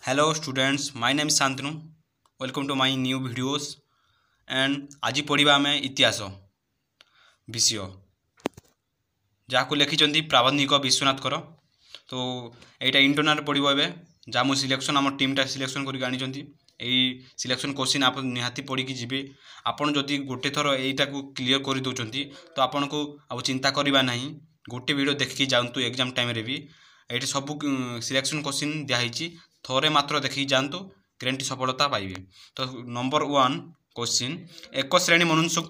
Hello students, my name is Santanu. Welcome to my new videos and आज पढ़िबा आमे इतिहास विषय जहाँ लिखिं प्राबंधिक विश्वनाथ कर तो यहाँ इंटरनाल पढ़ो ए जहाँ मुझे सिलेक्शन आम टीमटा सिलेक्शन करके सिलेक्शन क्वेश्चन आप निहाती पढ़ी जी आपड़ जदि गोटे थर यहीटा को क्लीयर कर दौरान तो आपन को अब चिंता करवा ना गोटे वीडियो देखिए जातु एग्जाम टाइम रे भी ये सब सिलेक्शन क्वेश्चन दिखाई थोड़े मात्र देखिए जातु ग्यारंटी सफलता पाइबे। तो नंबर 1 क्वेश्चन एक श्रेणी मनुष्य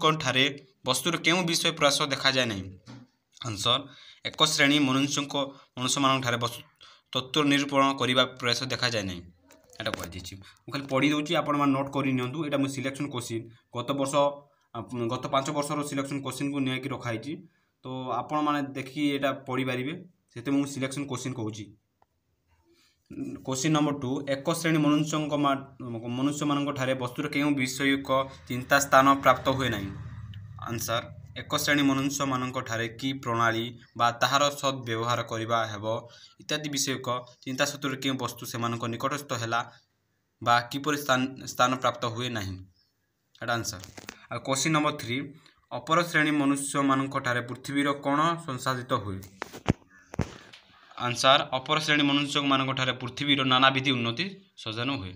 वस्तुर क्यों विषय प्रयास देखा जाए नहीं। आंसर एक श्रेणी मनुष्य मान वस्तु तत्व निरूपण करने प्रयास देखा जाए नहीं यहाँ कही खाली पढ़ी दूसरी आप नोट कर यहाँ मुझे सिलेक्शन क्वेश्चन गत 5 वर्षर सिलेक्शन क्वेश्चन को लेकिन रखाई तो आपण मैंने देखिए यहाँ पढ़ी पारे से मुझे सिलेक्शन क्वेश्चन कहूँ। क्वेश्चन नंबर 2 एक श्रेणी मनुष्य मान वस्तुर क्यों विषय चिंता स्थान प्राप्त हुए नहीं। आंसर एक श्रेणी मनुष्य मान कि प्रणाली बा ताहार सद्व्यवहार करवा हेब इत्यादि विषय चिंता सूत्र क्यों वस्तु से निकटस्थ है बा किपर स्थान प्राप्त हुए नहीं। आंसर क्वेश्चन नंबर 3 अपर श्रेणी मनुष्य मान पृथ्वीर कौन संसाधित हुए। आंसर अपर श्रेणी मनुष्य मान पृथ्वीर नानाविधि उन्नति सजन हुए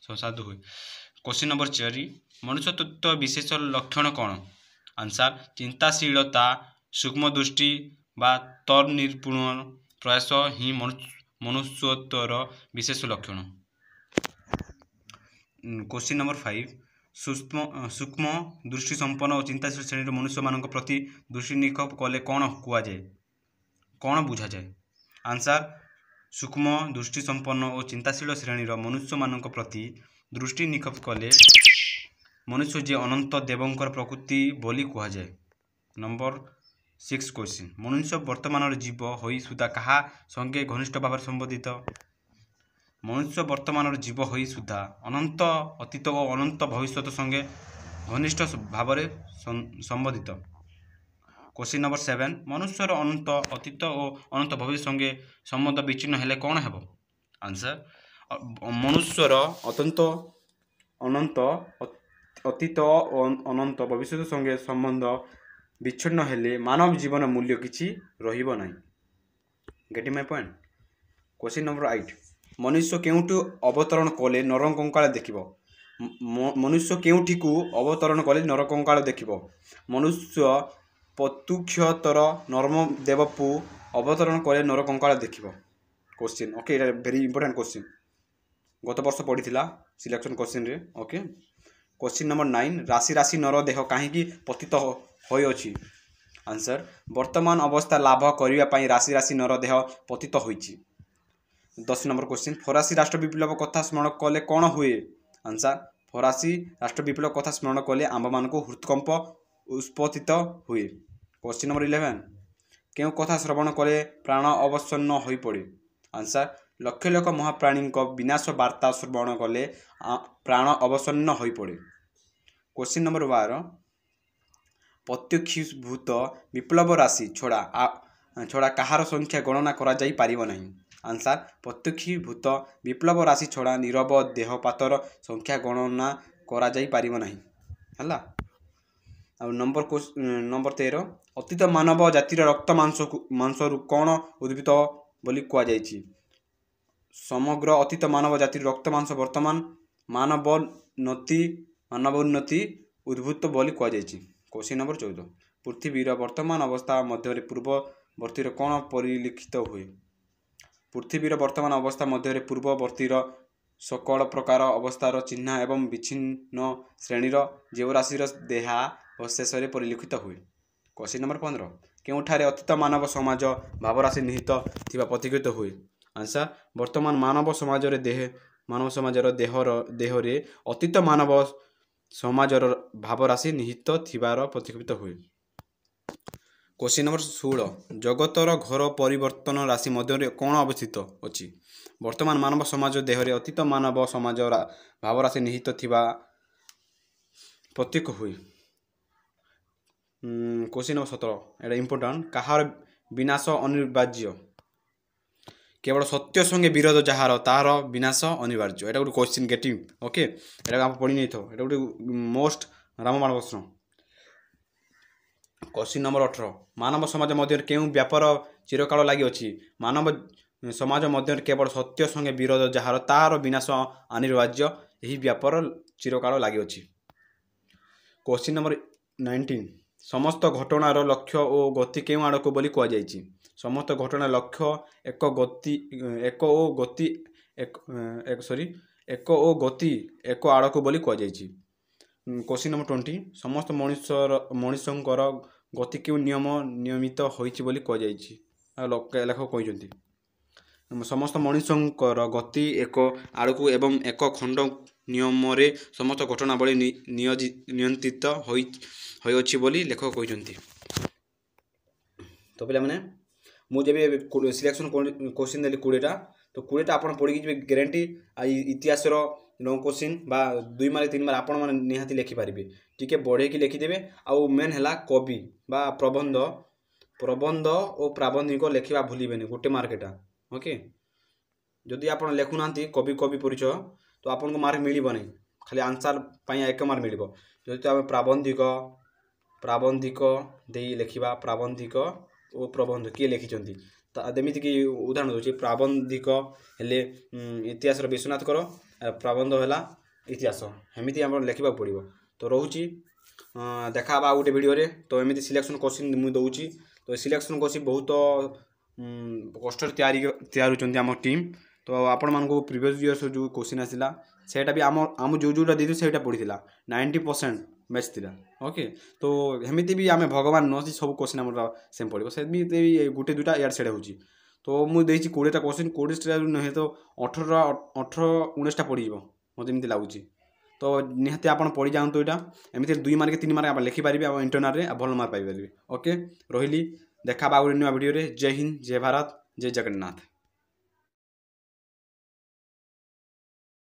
संसाध हुए। क्वेश्चन नंबर 4 मनुष्य तत्व विशेष लक्षण कौन। आंसर चिंताशीलता सूक्ष्म दृष्टि बा तर निरूपण प्रयास ही मनुष्यत्वर विशेष लक्षण। क्वेश्चन नंबर 5 सूक्ष्म दृष्टि संपन्न और चिंताशील श्रेणी मनुष्य मान प्रति दृष्टि निक्षेप कले कौन कहुए कौन बुझा जाए। आंसर सूक्ष्म दृष्टि संपन्न और चिंताशील श्रेणी मनुष्य मान प्रति दृष्टि निक्षेप कले मनुष्य जे अनंत देवंकर प्रकृति बोली कहुए। नंबर 6 क्वेश्चन मनुष्य वर्तमान जीव होई सुधा कहा संगे घनिष्ठ भाव संबंधित। मनुष्य वर्तमान जीव होई सुधा अनंत अतीत और अनंत भविष्य संगे घनिष्ठ भाव संबंधित। क्वेश्चन नंबर 7 मनुष्यर अनंत अतीत और अनंत भविष्य संगे संबंध विच्छिन्न हेले कौन हेब। आंसर मनुष्यर अनंत अतीत और अनंत भविष्य संगे संबंध विच्छिन्न हेले मानव जीवन मूल्य किछि रहिबो नाही। Getting my point. Question number 8 मनुष्य केउठु अवतरण कले नरकंकाल देखिबो। मनुष्य केउठी को अवतरण कले नरकंकाल देखिबो। मनुष्य पतुक्षतर नर्म देवपु अवतरण कले नरकंकाल देखिबो। Question okay it very important question गत वर्ष पढ़ी सिलेक्शन क्वेश्चन रे ओके। क्वेश्चन नंबर 9 राशि राशि नर देह कहीं पतित होई अछि। आंसर वर्तमान अवस्था लाभ करने पाई राशि राशि नर देह पतित होइछि। 10 नंबर क्वेश्चन फरासी राष्ट्र विप्लव कथा स्मरण कले कौन हुए। आंसर फरासी राष्ट्र विप्लव कथा स्मरण कले आंब मान को हृदकंप उत्पतित हुए। क्वेश्चन नंबर 11 क्यों कथा श्रवण कले प्राण अवसन्न हो पड़े। आंसर लक्ष लक्ष महाप्राणी विनाश वार्ता श्रवण कले प्राण अवसन्न हो पड़े। क्वेश्चन नंबर 12 प्रत्यक्षीभूत विप्लव राशि छड़ा कहार संख्या गणना करा जाई पारिबो नहीं। आंसर प्रत्यक्षीभूत विप्लव राशि छड़ा नीरव देहपातर संख्या गणना करा जाई पारिबो नहीं हला। नंबर 13 अतीत मानव जातिर रक्त मांसरू कौन उद्भित बोली कह जाइछि। समग्र अतीत मानव जातिर रक्त मांस वर्तमान मानवोन्नति उद्भूत बोली कह जाइछि। क्वेश्चन नंबर 14 पृथ्वीर वर्तमान अवस्था मध्य पूर्ववर्ती कौन परिलिखित हुए। पृथ्वीर वर्तमान अवस्था मध्य पूर्ववर्ती सकल प्रकार अवस्थार चिन्ह एवं विच्छिन्न श्रेणीर जीवराशि देहा और शेष परिलिखित हुए। क्वेश्चन नंबर 15 केउठारे अतीत मानव समाज भावराशि निहित थिबा प्रतिकृत हुए। आंसर वर्तमान मानव समाजर देहरे अतीत मानव समाजर भावराशि निहित थिबार प्रतिकृत हुए। क्वेश्चन नंबर 16 जगतर घर परिवर्तन राशि मध्य कौन अवस्थित अछि। वर्तमान मानव समाज देहरे अतीत मानव समाज भावराशि निहित थिबा प्रतीक हुए। क्वेश्चन नंबर 17 एटा इंपोर्टेंट कहार विनाश अनिवार्य। केवल सत्य संगे विरोध जहार तार विनाश अनिवार्य। एटा गोटे क्वेश्चन गेटिंग ओके, एटा आप पढ़ी नहीं थो, एटा गोटे मोस्ट रामबाण प्रश्न। क्वेश्चन नंबर 18 मानव समाज मध्य केउं व्यापार चिरकाल लागि अछि? मानव समाज मध्य केवल सत्य संगे विरोध जहार तार विनाश अनिवार्य यही व्यापार चिरकाल लागि अछि। क्वेश्चन नंबर 19 समस्त घटनार लक्ष्य और गति केउं आड़क बोली कुआ जायछि? समस्त घटना लक्ष्य एक गति एक आड़क बोली कुआ जायछि। क्वेश्चन नंबर 20 समस्त मनुष्यंकर गति केउं नियम नियमित होइछि बोली कुआ जायछि? लेखक कहिसंती समस्त मनुष्यंकर गति एक आड़क एवं एक खंड नियम रे समस्त घटना बड़ी नियंत्रित होई अछि बोली लेखक कहिसंती। तो पिला माने मु जेबे सिलेक्शन क्वेश्चन देली 20टा, तो 20टा आपण पढी जे ग्यारंटी इतिहास रो लॉन्ग क्वेश्चन बा 2 मार्क 3 मार्क आपण माने निहाती लिखि पारिबे। टिके बढ़े की लिखि देबे। आ मेन हला कवि बा प्रबंध और प्राबंधिक लेखिबा भूलिबेनी, गोटे मार्कटा ओके। जदि आपण लेखु नांती कवि परिचय तो आपन को मार्क मिलिबो नै, खाली आंसर पई 1 मार्क मिलिबो। जदि आप प्राबंधिक देई लेखिबा प्राबंधिक और प्रबंध किए लिखिंट देमिति कि उदाहरण दूसरी प्राबंधिक हेले इतिहास विश्वनाथ कर प्रबंध है इतिहास एमती आम लिखा पड़ो। तो रोचे देखा गोटे वीडियो रे। तो एमती सिलेक्शन क्वेश्चन मुझे दूसरी। तो सिलेक्शन क्वेश्चन बहुत कष्ट तैयार आम टीम। तो आपण मानक प्रीवियस इयर्स जो क्वेश्चन आसला सेटा भी आम जोटा देती से पढ़ीला 90% मैच थी ओके। तो एमती भी आम भगवान नुह सब क्वेश्चन आम सेम पड़ो से गोटे दुटा इयार सेड हो। तो मुझे 20टा क्वेश्चन 20टा नुहे तो 18-19टा पड़ जाए मत एमती लगुच। तो निहाती आप पढ़ी जातु यहाँ एमती 2 मार्क 3 मार्क आप लिखिपारे इंटरनाल में भल मार्क पाइपर ओके। रही देखा गोटे नुआ वीडियो रे। जय हिंद, जय भारत, जय जगन्नाथ।